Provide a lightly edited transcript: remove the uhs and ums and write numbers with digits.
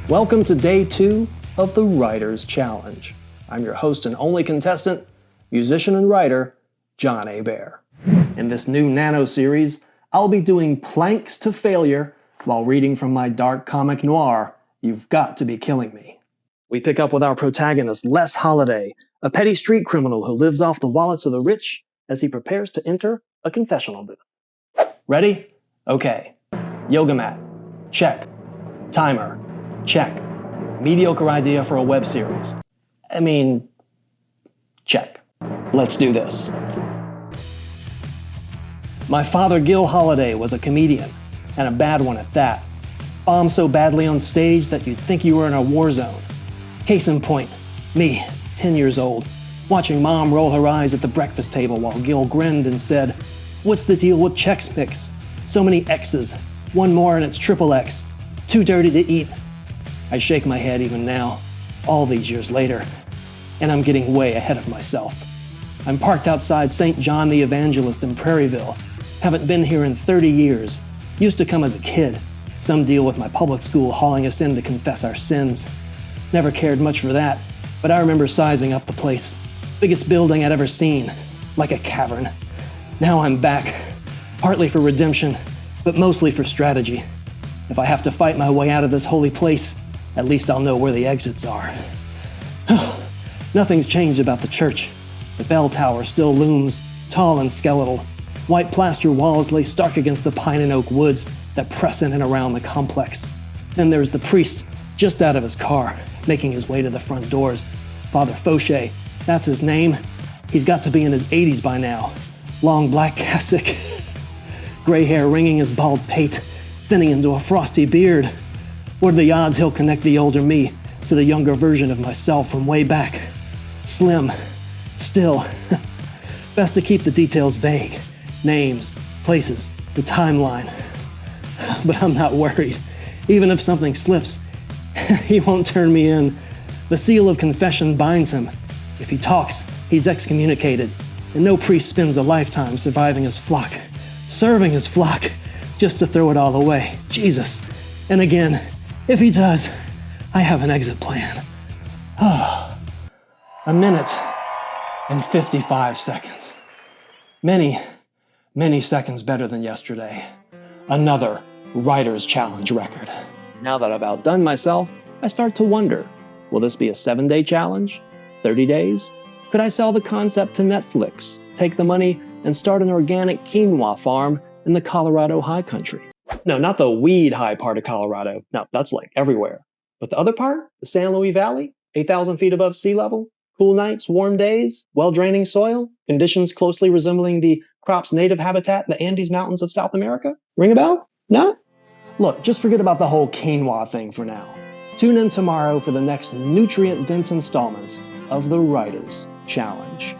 Welcome to day 2 of the Writer's Challenge. I'm your host and only contestant, musician and writer, John A. Bear. In this new Nano series, I'll be doing planks to failure while reading from my dark comic Noir, You've Got to Be Killing Me. We pick up with our protagonist, Les Holliday, a petty street criminal who lives off the wallets of the rich as he prepares to enter a confessional booth. Ready? Okay. Yoga mat. Check. Timer. Check. Mediocre idea for a web series. Check. Let's do this. My father, Gil Holliday, was a comedian, and a bad one at that. Bombed so badly on stage that you'd think you were in a war zone. Case in point, me, 10 years old, watching Mom roll her eyes at the breakfast table while Gil grinned and said, "What's the deal with Chex Mix? So many X's. One more and it's triple X. Too dirty to eat." I shake my head even now, all these years later, and I'm getting way ahead of myself. I'm parked outside St. John the Evangelist in Prairieville. Haven't been here in 30 years. Used to come as a kid. Some deal with my public school hauling us in to confess our sins. Never cared much for that, but I remember sizing up the place. Biggest building I'd ever seen, like a cavern. Now I'm back, partly for redemption, but mostly for strategy. If I have to fight my way out of this holy place, at least I'll know where the exits are. Nothing's changed about the church. The bell tower still looms, tall and skeletal. White plaster walls lay stark against the pine and oak woods that press in and around the complex. Then there's the priest, just out of his car, making his way to the front doors. Father Fauché, that's his name. He's got to be in his 80s by now. Long black cassock, gray hair ringing his bald pate, thinning into a frosty beard. What are the odds he'll connect the older me to the younger version of myself from way back? Slim. Still. Best to keep the details vague. Names, places, the timeline. But I'm not worried. Even if something slips, he won't turn me in. The seal of confession binds him. If he talks, he's excommunicated. And no priest spends a lifetime surviving his flock, serving his flock, just to throw it all away. Jesus. And again, if he does, I have an exit plan. A minute and 55 seconds. Many, many seconds better than yesterday. Another Writer's Challenge record. Now that I've outdone myself, I start to wonder, will this be a 7-day challenge? 30 days? Could I sell the concept to Netflix, take the money, and start an organic quinoa farm in the Colorado high country? No, not the weed high part of Colorado. No, that's like everywhere. But the other part, the San Luis Valley, 8,000 feet above sea level, cool nights, warm days, well-draining soil, conditions closely resembling the crop's native habitat in the Andes Mountains of South America? Ring a bell? No? Look, just forget about the whole quinoa thing for now. Tune in tomorrow for the next nutrient-dense installment of the Writer's Challenge.